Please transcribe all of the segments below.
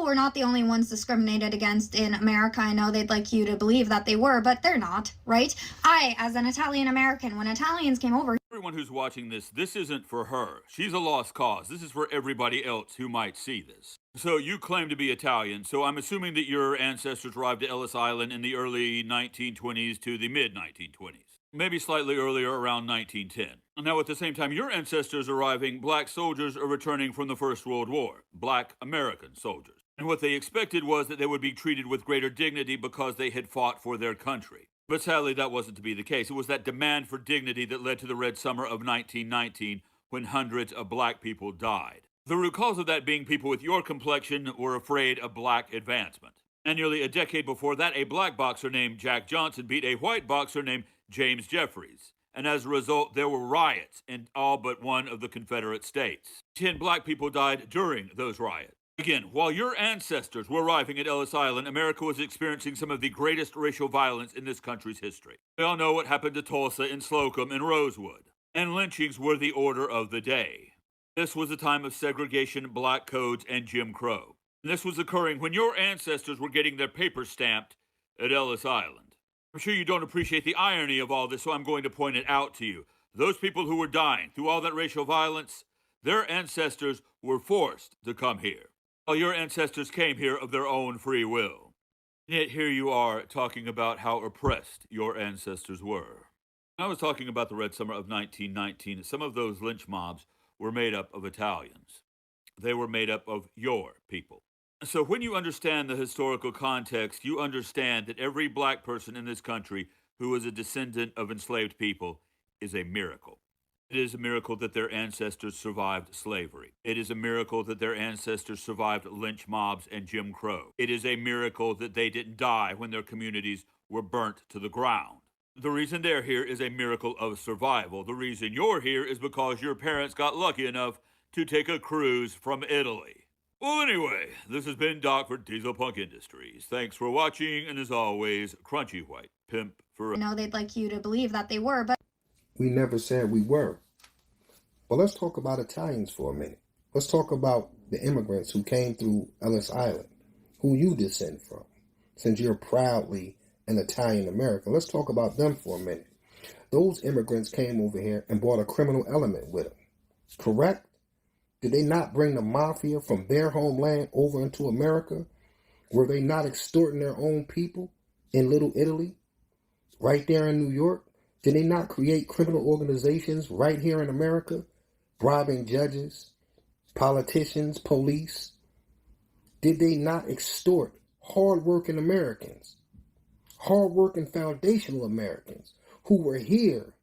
were not the only ones discriminated against in America. I know they'd like you to believe that they were, but they're not, right? I, as an Italian American, when Italians came over... Everyone who's watching this isn't for her. She's a lost cause. This is for everybody else who might see this. So you claim to be Italian, so I'm assuming that your ancestors arrived at Ellis Island in the early 1920s to the mid-1920s. Maybe slightly earlier, around 1910. Now, at the same time your ancestors arriving, black soldiers are returning from the First World War. Black American soldiers. And what they expected was that they would be treated with greater dignity because they had fought for their country. But sadly, that wasn't to be the case. It was that demand for dignity that led to the Red Summer of 1919, when hundreds of black people died. The root cause of that being people with your complexion were afraid of black advancement. And nearly a decade before that, a black boxer named Jack Johnson beat a white boxer named James Jeffries. And as a result, there were riots in all but one of the Confederate states. 10 black people died during those riots. Again, while your ancestors were arriving at Ellis Island, America was experiencing some of the greatest racial violence in this country's history. We all know what happened to Tulsa and Slocum and Rosewood. And lynchings were the order of the day. This was a time of segregation, black codes, and Jim Crow. And this was occurring when your ancestors were getting their papers stamped at Ellis Island. I'm sure you don't appreciate the irony of all this, so I'm going to point it out to you. Those people who were dying through all that racial violence, their ancestors were forced to come here. While your ancestors came here of their own free will. Yet here you are talking about how oppressed your ancestors were. I was talking about the Red Summer of 1919. Some of those lynch mobs were made up of Italians. They were made up of your people. So when you understand the historical context, you understand that every black person in this country who is a descendant of enslaved people is a miracle. It is a miracle that their ancestors survived slavery. It is a miracle that their ancestors survived lynch mobs and Jim Crow. It is a miracle that they didn't die when their communities were burnt to the ground. The reason they're here is a miracle of survival. The reason you're here is because your parents got lucky enough to take a cruise from Italy. Well, anyway, this has been Doc for Diesel Punk Industries. Thanks for watching, and as always, Crunchy White Pimp for... I know they'd like you to believe that they were, but... We never said we were. But let's talk about Italians for a minute. Let's talk about the immigrants who came through Ellis Island, who you descend from, since you're proudly an Italian American. Let's talk about them for a minute. Those immigrants came over here and brought a criminal element with them. Correct? Did they not bring the mafia from their homeland over into America? Were they not extorting their own people in Little Italy? Right there in New York? Did they not create criminal organizations right here in America? Bribing judges, politicians, police? Did they not extort hardworking Americans, hardworking foundational Americans who were here,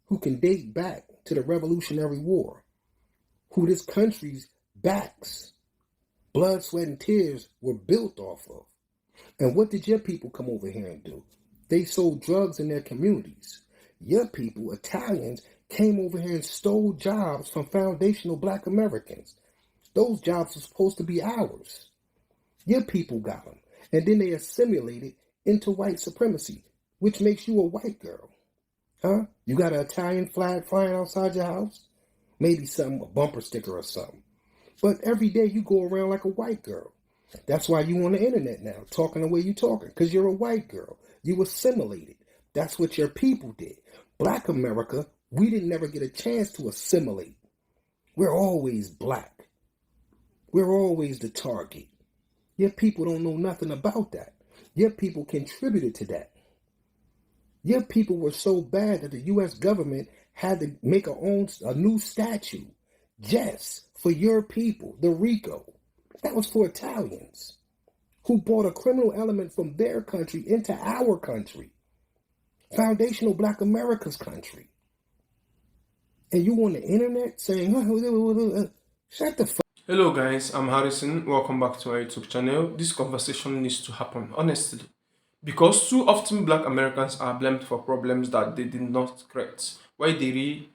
who can date back to the Revolutionary War, who this country's backs, blood, sweat, and tears were built off of? And what did your people come over here and do? They sold drugs in their communities. Your people, Italians, came over here and stole jobs from foundational black Americans. Those jobs were supposed to be ours. Your people got them. And then they assimilated into white supremacy, which makes you a white girl. Huh? You got an Italian flag flying outside your house? Maybe something, a bumper sticker or something. But every day you go around like a white girl. That's why you on the internet now, talking the way you talking, because you're a white girl. You assimilated. That's what your people did. Black America, we didn't never get a chance to assimilate. We're always black. We're always the target. Your people don't know nothing about that. Your people contributed to that. Your people were so bad that the U.S. government had to make a new statue just for your people, the RICO. That was for Italians who brought a criminal element from their country into our country. Foundational black America's country. And you on the internet saying, shut the fuck. Hello guys, I'm Harrison. Welcome back to our YouTube channel. This conversation needs to happen honestly, because too often black Americans are blamed for problems that they did not create. Why the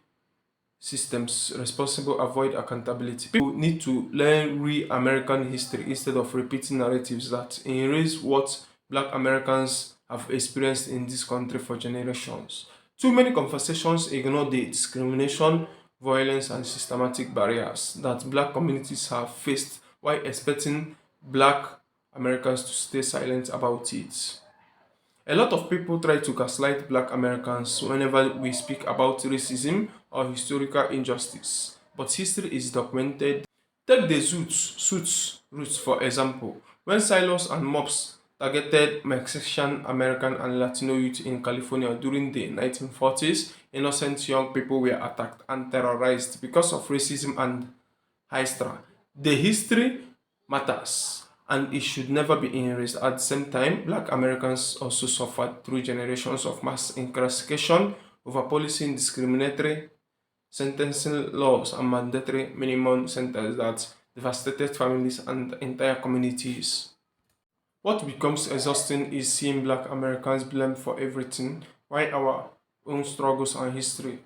systems responsible avoid accountability? People need to learn real American history instead of repeating narratives that erase what black Americans have experienced in this country for generations. Too many conversations ignore the discrimination, violence, and systematic barriers that black communities have faced while expecting black Americans to stay silent about it. A lot of people try to gaslight black Americans whenever we speak about racism or historical injustice, but history is documented. Take the suits roots for example. When silos and mobs targeted Mexican American and Latino youth in California during the 1940s, innocent young people were attacked and terrorized because of racism and Hystra. The history matters and it should never be erased. At the same time, black Americans also suffered through generations of mass incarceration, overpolicing, discriminatory sentencing laws, and mandatory minimum sentence that devastated families and entire communities. What becomes exhausting is seeing black Americans blamed for everything, while our own struggles and histories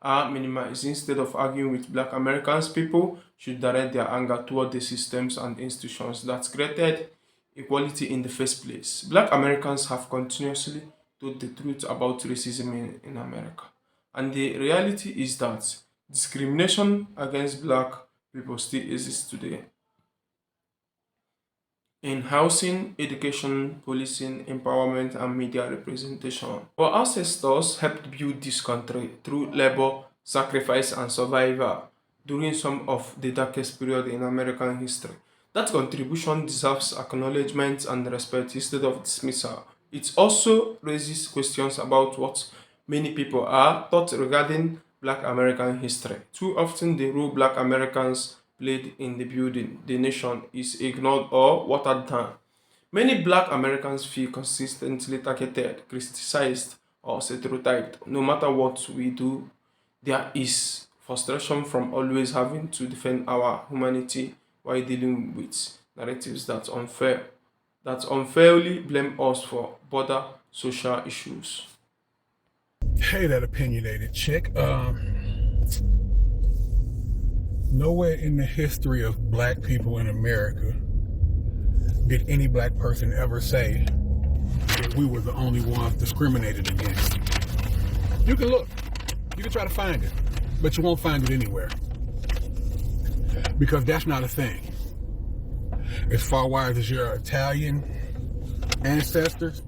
are minimized. Instead of arguing with black Americans, people should direct their anger toward the systems and institutions that created equality in the first place. Black Americans have continuously told the truth about racism in America. And the reality is that discrimination against black people still exists today in housing, education, policing, empowerment, and media representation. Our ancestors helped build this country through labor, sacrifice, and survival during some of the darkest period in American history. That contribution deserves acknowledgement and respect instead of dismissal. It also raises questions about what many people are taught regarding black American history. Too often the role black Americans played in the building the nation is ignored or watered down. Many black Americans feel consistently targeted, criticized, or stereotyped. No matter what we do, there is frustration from always having to defend our humanity while dealing with narratives that unfairly blame us for broader social issues. Hey, that opinionated chick. Nowhere in the history of black people in America did any black person ever say that we were the only ones discriminated against. You can look. You can try to find it, but you won't find it anywhere. Because that's not a thing. As far wide as your Italian ancestors,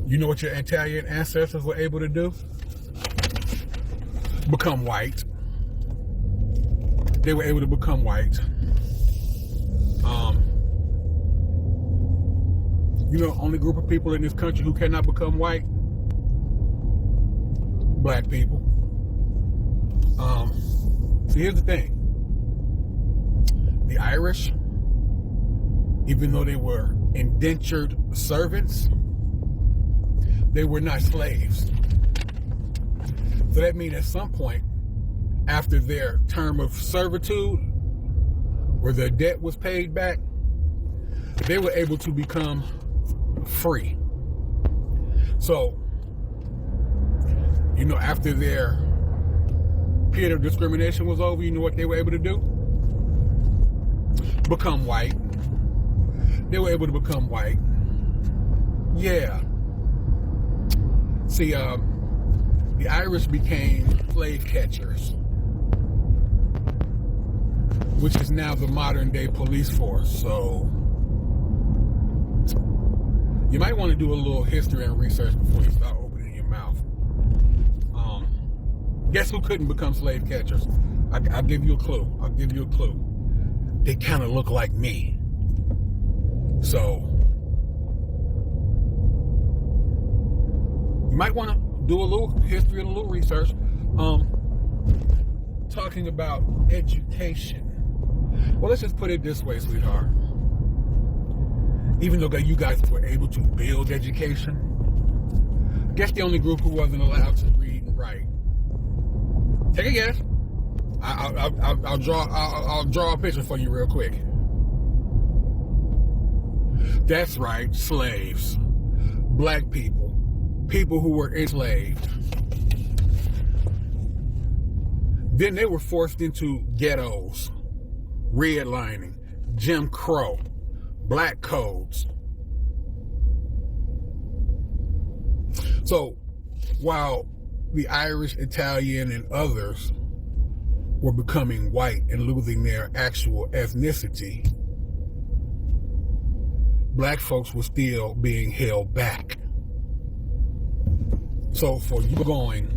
you know what your Italian ancestors were able to do? Become white. They were able to become white. You know, only group of people in this country who cannot become white? Black people. So here's the thing. The Irish, even though they were indentured servants, they were not slaves. So that means at some point, after their term of servitude, where their debt was paid back, they were able to become free. So, you know, after their period of discrimination was over, you know what they were able to do? Become white. They were able to become white. Yeah. See, the Irish became slave catchers, which is now the modern day police force. So you might want to do a little history and research before you start opening your mouth. Guess who couldn't become slave catchers? I'll give you a clue. They kind of look like me. So you might want to do a little history and a little research. Talking about education. Well, let's just put it this way, sweetheart. Even though you guys were able to build education, I guess the only group who wasn't allowed to read and write. Take a guess. I'll draw a picture for you real quick. That's right, slaves. Black people. People who were enslaved. Then they were forced into ghettos, redlining, Jim Crow, black codes. So while the Irish, Italian, and others were becoming white and losing their actual ethnicity, black folks were still being held back. So for you going,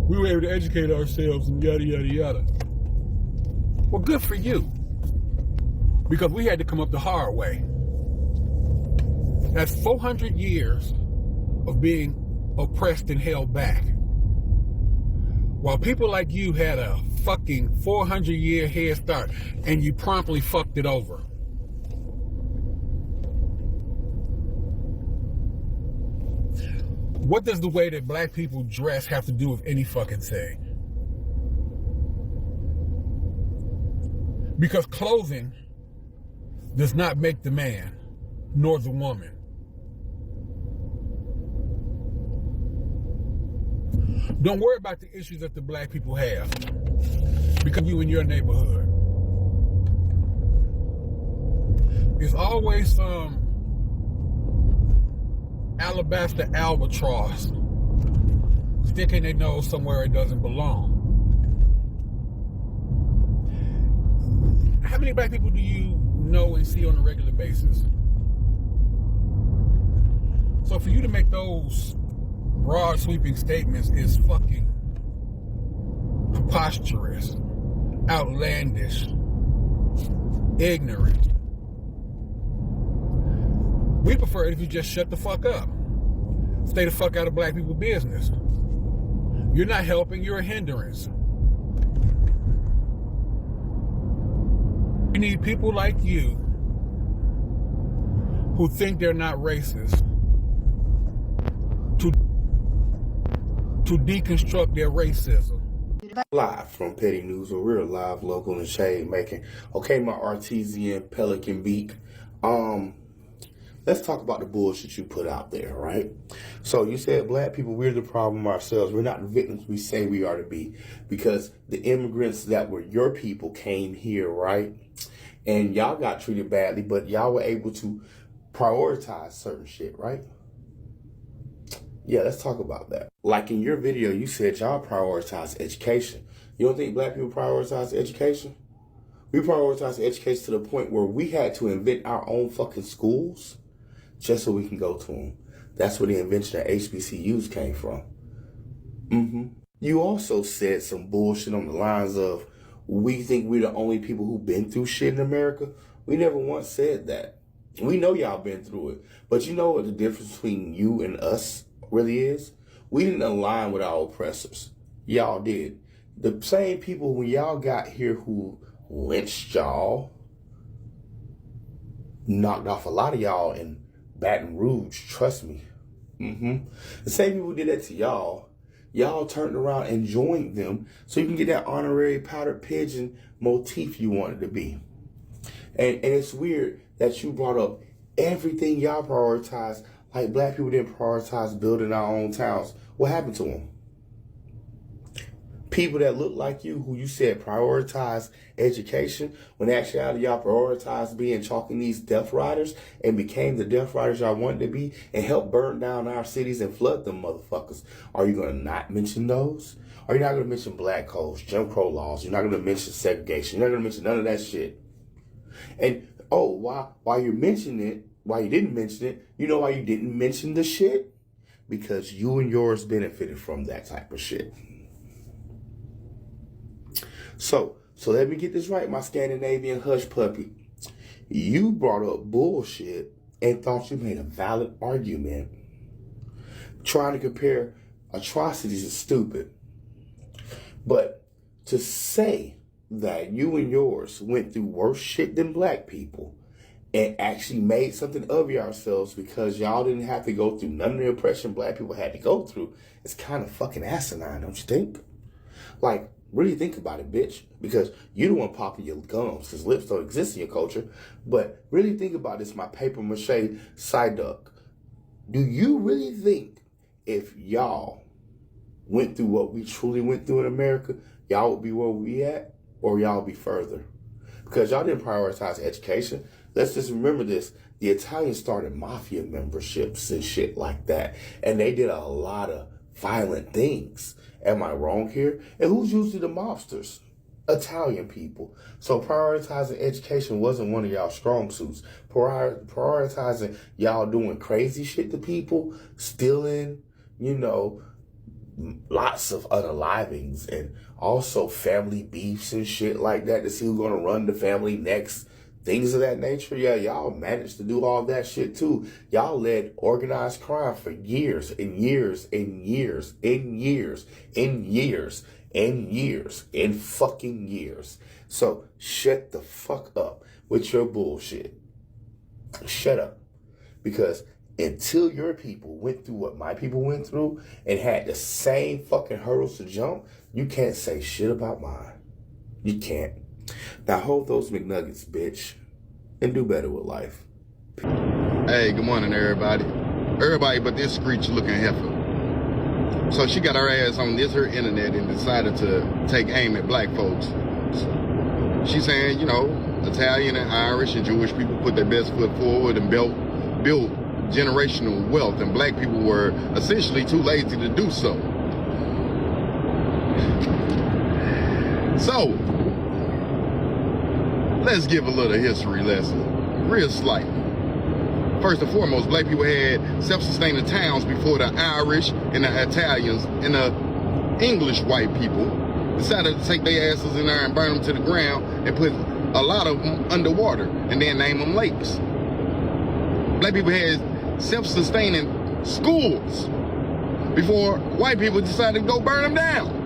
we were able to educate ourselves and yada, yada, yada. Well, good for you. Because we had to come up the hard way. That's 400 years of being oppressed and held back. While people like you had a fucking 400-year head start and you promptly fucked it over. What does the way that black people dress have to do with any fucking thing? Because clothing does not make the man nor the woman. Don't worry about the issues that the black people have because you in your neighborhood. There's always some alabaster albatross sticking their nose somewhere it doesn't belong. How many black people do you know and see on a regular basis? So for you to make those broad sweeping statements is fucking preposterous, outlandish, ignorant. We prefer it if you just shut the fuck up. Stay the fuck out of black people's business. You're not helping, you're a hindrance. We need people like you who think they're not racist to deconstruct their racism. Live from Petty News, where we're live, local, and shade making. Okay, my artesian pelican beak. Let's talk about the bullshit you put out there, right? So you said black people, we're the problem ourselves. We're not the victims we say we are to be. Because the immigrants that were your people came here, right? And y'all got treated badly, but y'all were able to prioritize certain shit, right? Yeah, let's talk about that. Like in your video, you said y'all prioritize education. You don't think black people prioritize education? We prioritize education to the point where we had to invent our own fucking schools just so we can go to them. That's where the invention of HBCUs came from. You also said some bullshit on the lines of, we think we're the only people who've been through shit in America. We never once said that. We know y'all been through it. But you know what the difference between you and us really is? We didn't align with our oppressors. Y'all did. The same people when y'all got here who lynched y'all, knocked off a lot of y'all in Baton Rouge, trust me. The same people who did that to y'all, y'all turned around and joined them so you can get that honorary powdered pigeon motif you wanted to be. And it's weird that you brought up everything y'all prioritized, like black people didn't prioritize building our own towns. What happened to them? People that look like you, who you said prioritize education, when actually y'all prioritized being chalking these death riders and became the death riders y'all wanted to be and helped burn down our cities and flood them motherfuckers. Are you going to not mention those? Are you not going to mention black codes, Jim Crow laws? You're not going to mention segregation. You're not going to mention none of that shit. And, while you're mentioning it, why you didn't mention it, you know why you didn't mention the shit? Because you and yours benefited from that type of shit. So let me get this right, my Scandinavian hush puppy. You brought up bullshit and thought you made a valid argument. Trying to compare atrocities is stupid. But to say that you and yours went through worse shit than black people and actually made something of yourselves because y'all didn't have to go through none of the oppression black people had to go through, is kind of fucking asinine, don't you think? Like, really think about it, bitch. Because you don't want to pop in your gums because lips don't exist in your culture. But really think about this, my paper mache side duck. Do you really think if y'all went through what we truly went through in America, y'all would be where we at? Or y'all be further? Because y'all didn't prioritize education. Let's just remember this. The Italians started mafia memberships and shit like that. And they did a lot of violent things. Am I wrong here? And who's usually the mobsters? Italian people. So prioritizing education wasn't one of y'all strong suits. Prioritizing y'all doing crazy shit to people, stealing, lots of unalivings, and also family beefs and shit like that to see who's gonna run the family next. Things of that nature. Yeah, y'all managed to do all that shit too. Y'all led organized crime for years and years and years and years and years and years and fucking years. So shut the fuck up with your bullshit. Shut up. Because until your people went through what my people went through and had the same fucking hurdles to jump, you can't say shit about mine. You can't. Now hold those McNuggets, bitch, and do better with life. Hey, good morning, everybody. Everybody but this screech-looking heifer. So she got her ass on her internet and decided to take aim at black folks. She's saying, Italian and Irish and Jewish people put their best foot forward and built generational wealth, and black people were essentially too lazy to do so. So, let's give a little history lesson, real slight. First and foremost, black people had self-sustaining towns before the Irish and the Italians and the English white people decided to take their asses in there and burn them to the ground and put a lot of them underwater and then name them lakes. Black people had self-sustaining schools before white people decided to go burn them down.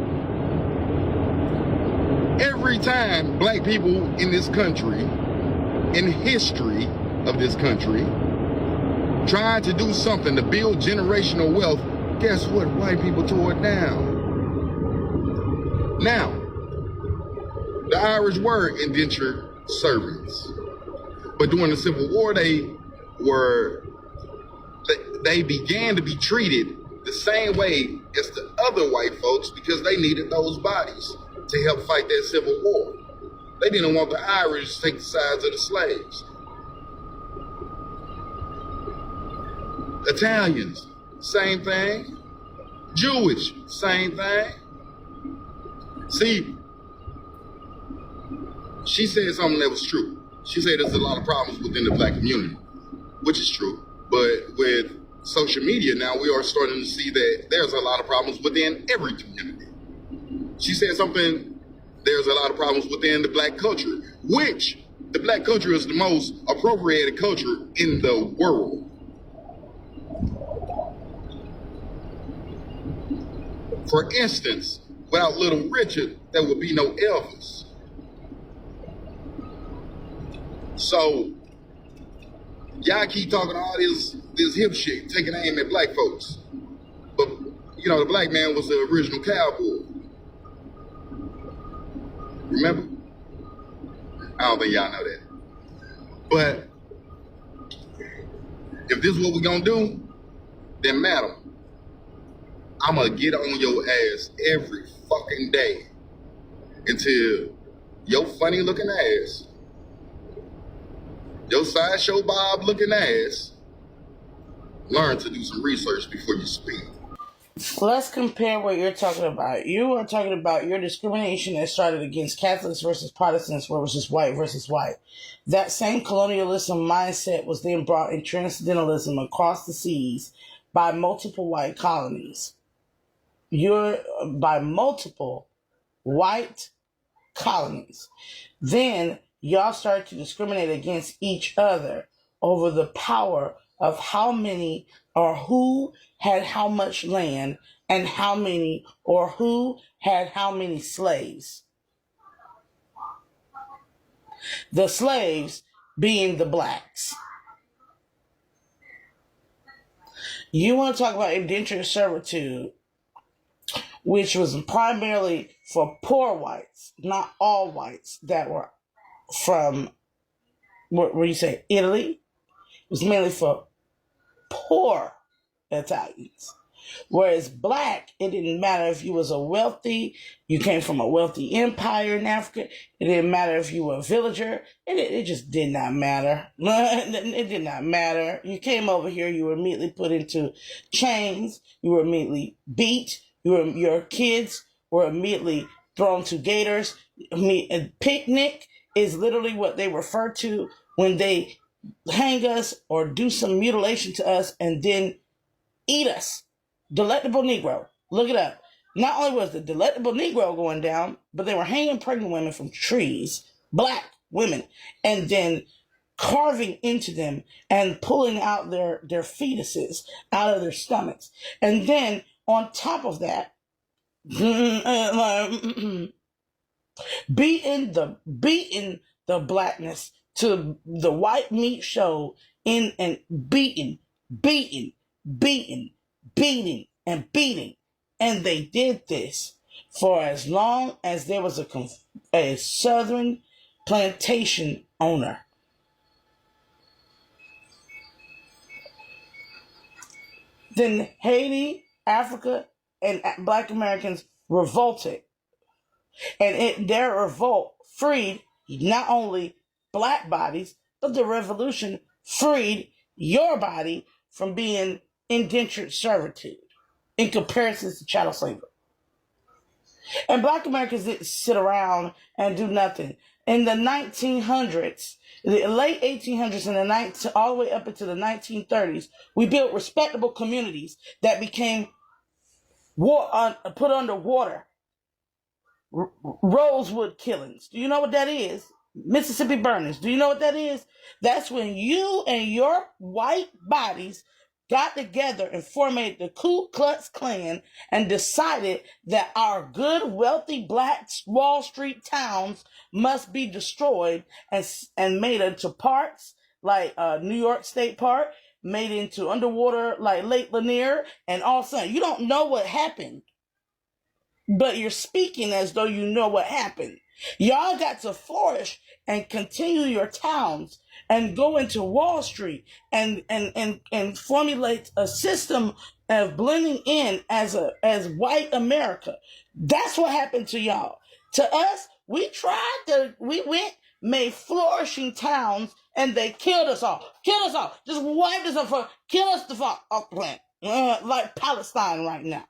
Every time black people in this country, in history of this country, tried to do something to build generational wealth, guess what? White people tore it down. Now, the Irish were indentured servants, but during the Civil War, they began to be treated the same way as the other white folks because they needed those bodies to help fight that Civil War. They didn't want the Irish to take the sides of the slaves. Italians, same thing. Jewish, same thing. See, she said something that was true. She said there's a lot of problems within the black community, which is true. But with social media now, we are starting to see that there's a lot of problems within every community. She said something, there's a lot of problems within the black culture, which the black culture is the most appropriated culture in the world. For instance, without Little Richard, there would be no Elvis. So, y'all keep talking all this hip shit, taking aim at black folks. But, the black man was the original cowboy. Remember? I don't think y'all know that. But, if this is what we're gonna do, then madam, I'm gonna get on your ass every fucking day until your funny looking ass, your sideshow Bob looking ass, learn to do some research before you speak. Let's compare what you're talking about. You are talking about your discrimination that started against Catholics versus Protestants versus white. That same colonialism mindset was then brought in transcendentalism across the seas by multiple white colonies. By multiple white colonies. Then y'all started to discriminate against each other over the power of how many or who had how much land and how many or who had how many slaves. The slaves being the blacks. You want to talk about indentured servitude, which was primarily for poor whites, not all whites that were from, where you say, Italy. It was mainly for poor Italians. Whereas black, it didn't matter if you was you came from a wealthy empire in Africa. It didn't matter if you were a villager. It just did not matter. It did not matter. You came over here, you were immediately put into chains. You were immediately beat. Your kids were immediately thrown to gators. A picnic is literally what they refer to when they hang us or do some mutilation to us and then eat us. Delectable Negro. Look it up. Not only was the delectable Negro going down, but they were hanging pregnant women from trees, black women, and then carving into them and pulling out their fetuses out of their stomachs. And then on top of that, beating the blackness to the white meat show in and beating, beating, and beating. And they did this for as long as there was a southern plantation owner. Then Haiti, Africa, and Black Americans revolted. And their revolt freed not only black bodies, but the revolution freed your body from being indentured servitude in comparison to chattel slavery. And Black Americans didn't sit around and do nothing. In the 1900s, the late 1800s and all the way up into the 1930s, we built respectable communities that became put under water. Rosewood killings. Do you know what that is? Mississippi burnings. Do you know what that is? That's when you and your white bodies got together and formed the Ku Klux Klan and decided that our good, wealthy black Wall Street towns must be destroyed and made into parks like New York State Park, made into underwater like Lake Lanier, and all of a sudden you don't know what happened, but you're speaking as though you know what happened. Y'all got to flourish and continue your towns and go into Wall Street and formulate a system of blending in as white America. That's what happened to y'all. To us, we went, made flourishing towns, and they killed us all. Killed us all. Just wiped us off. Kill us the fuck off the planet. Like Palestine right now.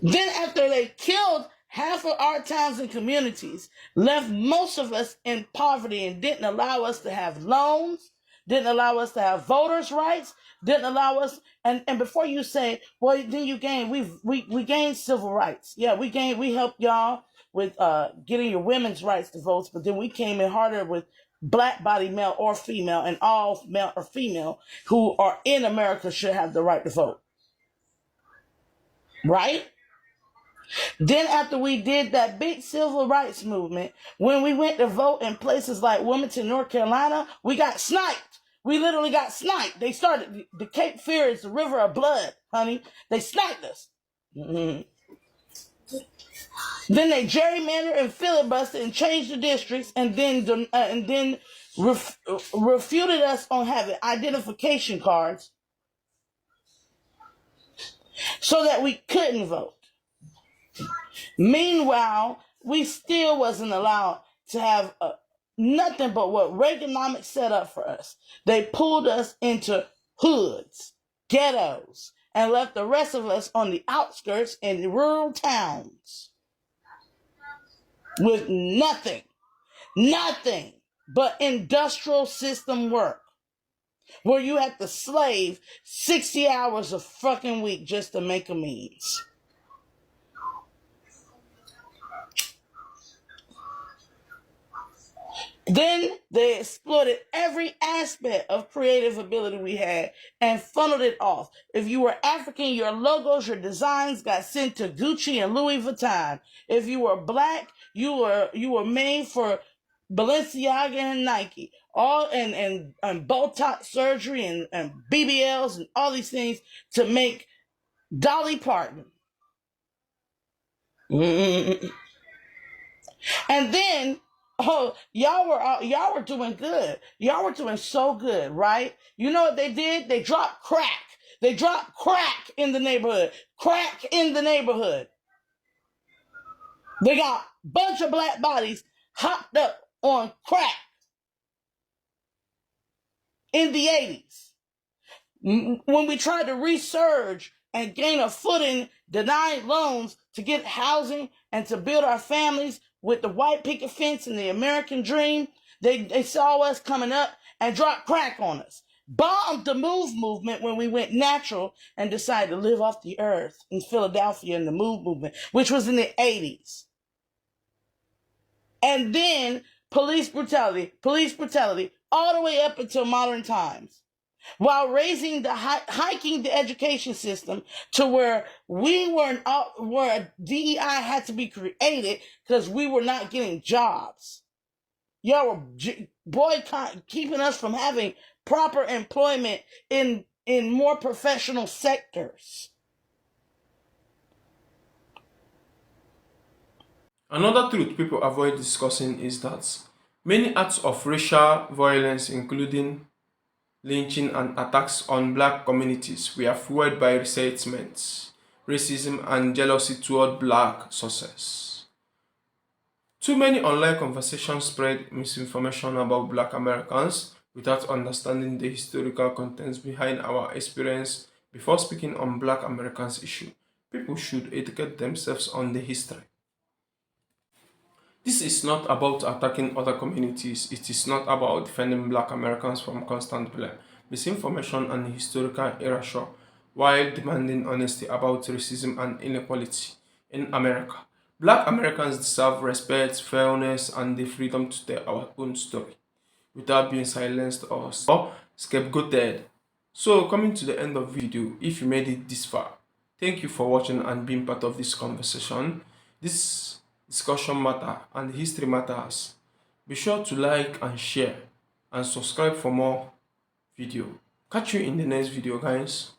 Then after they killed half of our towns and communities, left most of us in poverty and didn't allow us to have loans, didn't allow us to have voters' rights, didn't allow us, and before you say, well, then you gained, we gained civil rights. Yeah, we helped y'all with getting your women's rights to vote, but then we came in harder with black body male or female, and all male or female who are in America should have the right to vote. Right? Then after we did that big civil rights movement, when we went to vote in places like Wilmington, North Carolina, we got sniped. We literally got sniped. They started, the Cape Fear is the river of blood, honey. They sniped us. Mm-hmm. Then they gerrymandered and filibustered and changed the districts, and then refuted us on having identification cards so that we couldn't vote. Meanwhile, we still wasn't allowed to have nothing but what Reaganomics set up for us. They pulled us into hoods, ghettos, and left the rest of us on the outskirts in rural towns with nothing but industrial system work, where you have to slave 60 hours a fucking week just to make a means. Then they exploited every aspect of creative ability we had and funneled it off. If you were African, your logos, your designs got sent to Gucci and Louis Vuitton. If you were black, you were made for Balenciaga and Nike. All and Botox surgery and BBLs and all these things to make Dolly Parton. And then, oh, y'all were doing good. Y'all were doing so good, right? You know what they did? They dropped crack. They dropped crack in the neighborhood. Crack in the neighborhood. They got a bunch of black bodies hopped up on crack in the 80s. When we tried to resurge and gain a footing, denied loans to get housing and to build our families with the white picket fence and the American dream. They saw us coming up and dropped crack on us. Bombed the MOVE movement when we went natural and decided to live off the earth in Philadelphia in the MOVE movement, which was in the 80s. And then police brutality, all the way up until modern times, while hiking the education system to where where DEI had to be created because we were not getting jobs. Y'all were boycotting, keeping us from having proper employment in more professional sectors. Another truth people avoid discussing is that many acts of racial violence, including lynching and attacks on black communities, were fueled by resentment, racism, and jealousy toward black success. Too many online conversations spread misinformation about black Americans without understanding the historical contents behind our experience. Before speaking on black Americans issue, people should educate themselves on the history. This is not about attacking other communities. It is not about defending black Americans from constant blame, misinformation, and historical erasure, while demanding honesty about racism and inequality in America. Black Americans deserve respect, fairness, and the freedom to tell our own story without being silenced or scapegoated. So, coming to the end of the video, if you made it this far, thank you for watching and being part of this conversation. This discussion matter and history matters. Be sure to like and share and subscribe for more video. Catch you in the next video, guys.